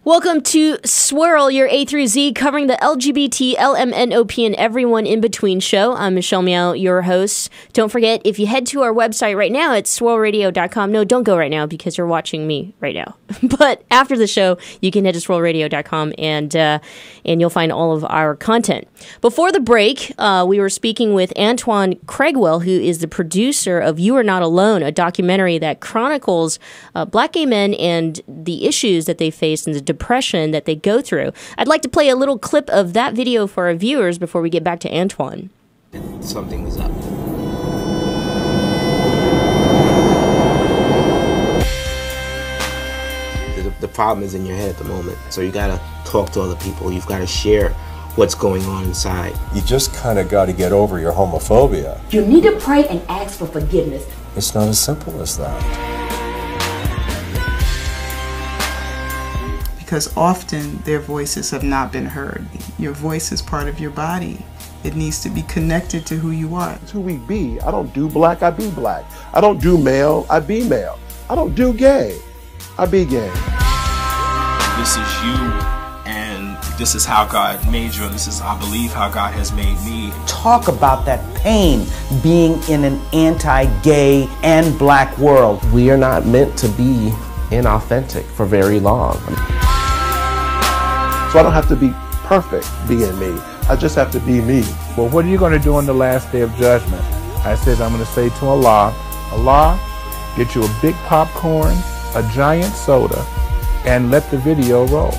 Welcome to Swirl, your A through Z, covering the LGBT, LMNOP, and everyone in between show. I'm Michelle Meow, your host. Don't forget, if you head to our website right now, it's swirlradio.com. No, don't go right now because you're watching me right now. But after the show, you can head to swirlradio.com and you'll find all of our content. Before the break, we were speaking with Antoine Craigwell, who is the producer of You Are Not Alone, a documentary that chronicles black gay men and the issues that they face and the depression that they go through. I'd like to play a little clip of that video for our viewers before we get back to Antoine. Something is up. The problem is in your head at the moment, so you gotta talk to other people. You've got to share what's going on inside. You just kind of got to get over your homophobia. You need to pray and ask for forgiveness. It's not as simple as that. Because often their voices have not been heard. Your voice is part of your body. It needs to be connected to who you are. It's who we be. I don't do black, I be black. I don't do male, I be male. I don't do gay, I be gay. This is you, and this is how God made you, and this is, I believe, how God has made me. Talk about that pain being in an anti-gay and black world. We are not meant to be inauthentic for very long. So I don't have to be perfect being me. I just have to be me. Well, what are you going to do on the last day of judgment? I said, I'm going to say to Allah, Allah, get you a big popcorn, a giant soda, and let the video roll.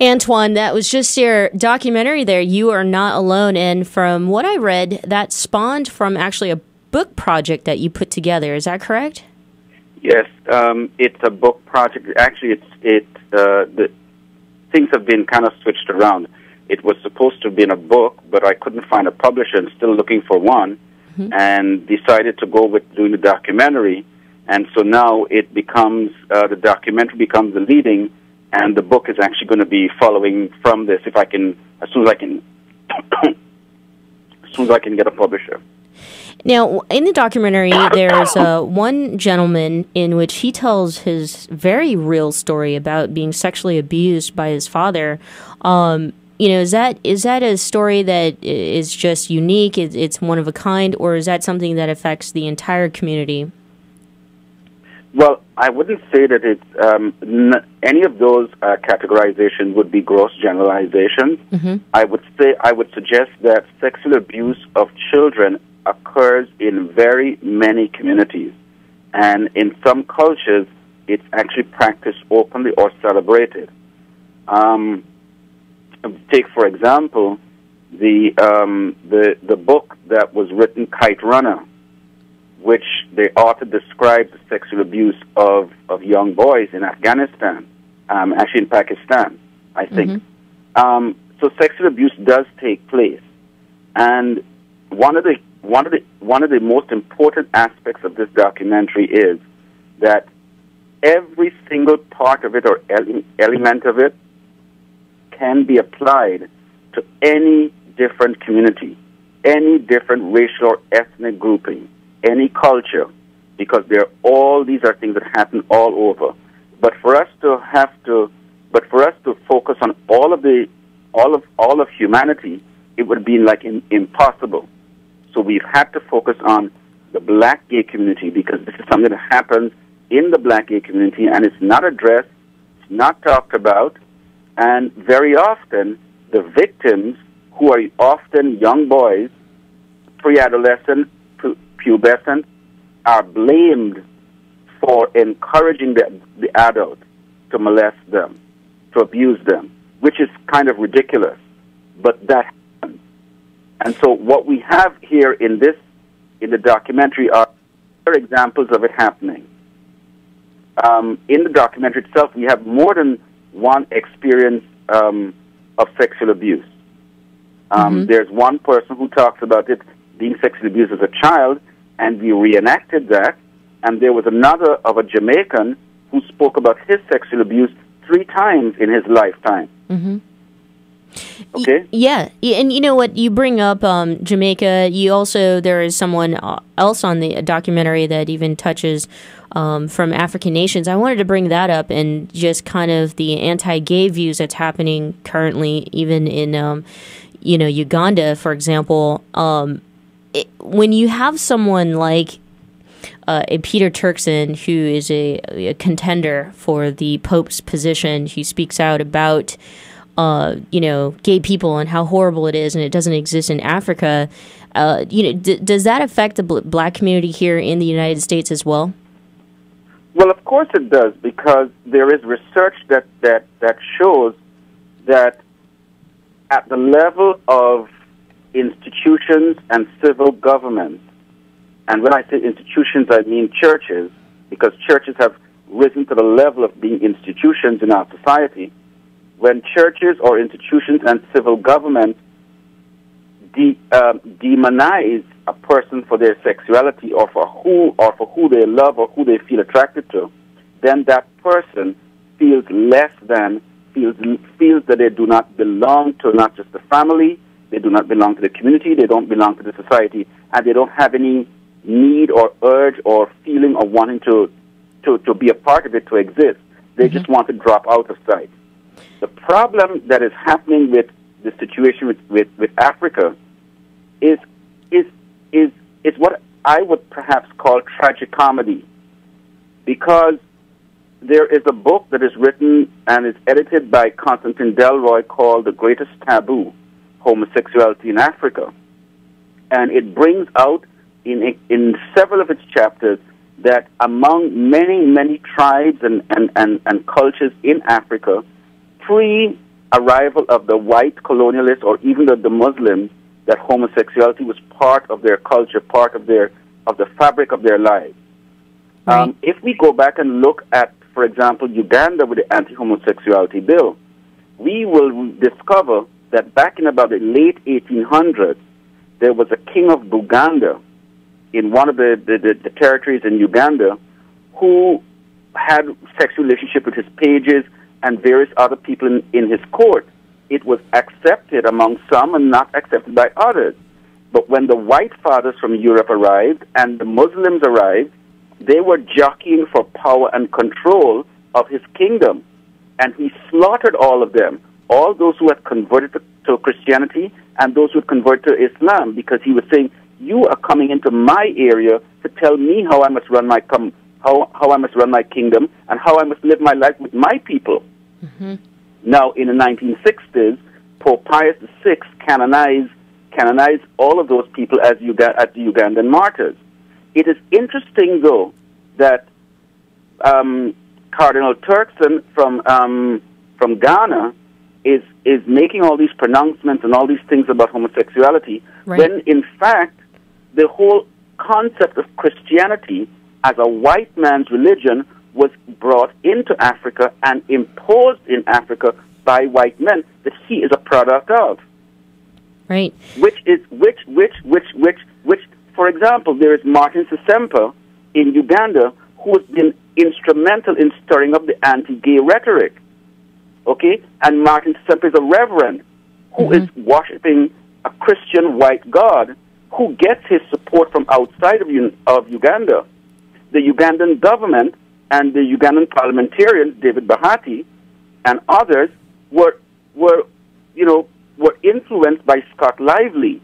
Antoine, that was just your documentary there, You Are Not Alone. And from what I read, that spawned from actually a book project that you put together. Is that correct? Yes, it's a book project. Actually, the things have been kind of switched around. It was supposed to have been a book, but I couldn't find a publisher and still looking for one, and decided to go with doing the documentary. And so now it becomes, the documentary becomes the leading, and the book is actually going to be following from this if I can, as soon as I can, as soon as I can get a publisher. Now, in the documentary, there's one gentleman in which he tells his very real story about being sexually abused by his father. Is that a story that is just unique, it's one of a kind, or is that something that affects the entire community? Well, I wouldn't say that it's any of those categorizations would be gross generalizations. I would suggest that sexual abuse of children occurs in very many communities, and in some cultures, it's actually practiced openly or celebrated. Take, for example, the book that was written, Kite Runner, which the author describes the sexual abuse of young boys in Afghanistan, actually in Pakistan, I think. So sexual abuse does take place, and one of the most important aspects of this documentary is that every single part of it or element of it can be applied to any different community, any different racial or ethnic grouping, any culture, because these are things that happen all over. But for us to focus on all of humanity, it would be like impossible. So we've had to focus on the black gay community because this is something that happens in the black gay community, and it's not addressed, it's not talked about, and very often the victims, who are often young boys, pre-adolescent, pubescent, are blamed for encouraging the adult to molest them, to abuse them, which is kind of ridiculous, but that happens. And so what we have here in the documentary are examples of it happening. In the documentary itself, we have more than one experience of sexual abuse. There's one person who talks about it being sexually abused as a child, and we reenacted that. And there was another of a Jamaican who spoke about his sexual abuse 3 times in his lifetime. Okay. Yeah, and you know what? You bring up Jamaica. There is someone else on the documentary that even touches from African nations. I wanted to bring that up and just kind of the anti-gay views that's happening currently, even in Uganda, for example. When you have someone like a Peter Turkson, who is a contender for the Pope's position, who speaks out about gay people and how horrible it is, and it doesn't exist in Africa. Does that affect the black community here in the United States as well? Well, of course it does, because there is research that shows that at the level of institutions and civil government, and when I say institutions, I mean churches, because churches have risen to the level of being institutions in our society. When churches or institutions and civil government demonize a person for their sexuality or for who they love or who they feel attracted to, then that person feels less than, feels that they do not belong to not just the family, they do not belong to the community, they don't belong to the society, and they don't have any need or urge or feeling of wanting to be a part of it, to exist. They just want to drop out of sight. The problem that is happening with the situation with Africa is what I would perhaps call tragicomedy, because there is a book that is written and is edited by Constantine Delroy called The Greatest Taboo, Homosexuality in Africa. And it brings out in several of its chapters that among many tribes and cultures in Africa, pre-arrival of the white colonialists or even the Muslims, that homosexuality was part of their culture, part of the fabric of their lives. Right. If we go back and look at, for example, Uganda with the anti-homosexuality bill, we will discover that back in about the late 1800s, there was a king of Buganda in one of the territories in Uganda who had sexual relationship with his pages and various other people in his court. It was accepted among some and not accepted by others. But when the white fathers from Europe arrived and the Muslims arrived, they were jockeying for power and control of his kingdom. And he slaughtered all of them, all those who had converted to Christianity and those who had converted to Islam, because he was saying, you are coming into my area to tell me how I must run my how I must run my kingdom and how I must live my life with my people. Mm-hmm. Now, in the 1960s, Pope Pius VI canonized all of those people as the Ugandan martyrs. It is interesting, though, that Cardinal Turkson from Ghana is making all these pronouncements and all these things about homosexuality, right, when in fact the whole concept of Christianity as a white man's religion was brought into Africa and imposed in Africa by white men that he is a product of. Right. Which, for example, there is Martin Sisempa in Uganda who has been instrumental in stirring up the anti-gay rhetoric. Okay? And Martin Sisempa is a reverend who is worshiping a Christian white God who gets his support from outside of Uganda. The Ugandan government and the Ugandan parliamentarians, David Bahati and others, were influenced by Scott Lively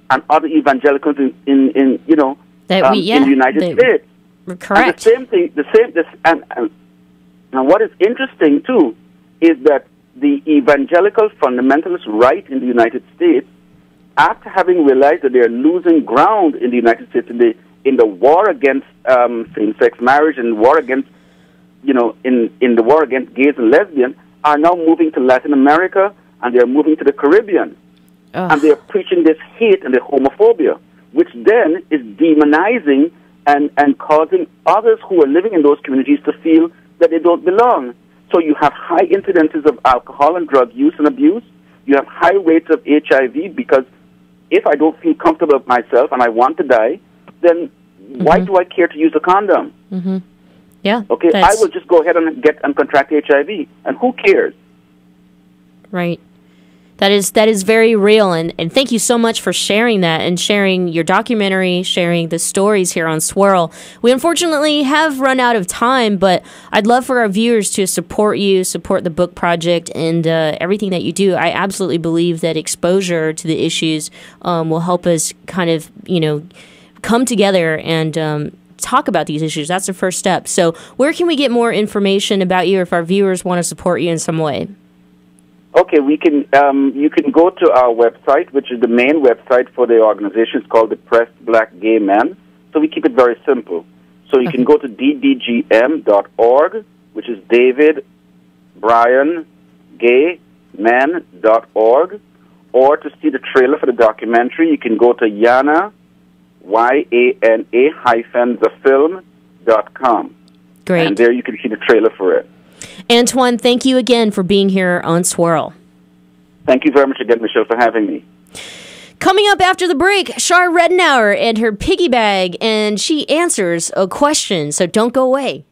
and other evangelicals in the United States. Correct. And and what is interesting too is that the evangelical fundamentalist right in the United States, after having realized that they are losing ground in the United States in the war against same-sex marriage and war against, in the war against gays and lesbians, are now moving to Latin America and they are moving to the Caribbean. And they are preaching this hate and the homophobia, which then is demonizing and causing others who are living in those communities to feel that they don't belong. So you have high incidences of alcohol and drug use and abuse. You have high rates of HIV, because if I don't feel comfortable with myself and I want to die, then why do I care to use a condom? Mm-hmm. Yeah. Okay, I will just go ahead and contract HIV, and who cares? Right. That is very real, and thank you so much for sharing that and sharing your documentary, sharing the stories here on Swirl. We unfortunately have run out of time, but I'd love for our viewers to support you, support the book project, and everything that you do. I absolutely believe that exposure to the issues will help us kind of, come together and talk about these issues. That's the first step. So where can we get more information about you if our viewers want to support you in some way? Okay, we can. You can go to our website, which is the main website for the organization. It's called Depressed Black Gay Men. So we keep it very simple. So you can go to dbgm.org, which is David Brian Gay Men.org, or to see the trailer for the documentary, you can go to Yana, YANA-thefilm.com. Great. And there you can see the trailer for it. Antoine, thank you again for being here on Swirl. Thank you very much again, Michelle, for having me. Coming up after the break, Shar Redenauer and her piggy bag, and she answers a question, so don't go away.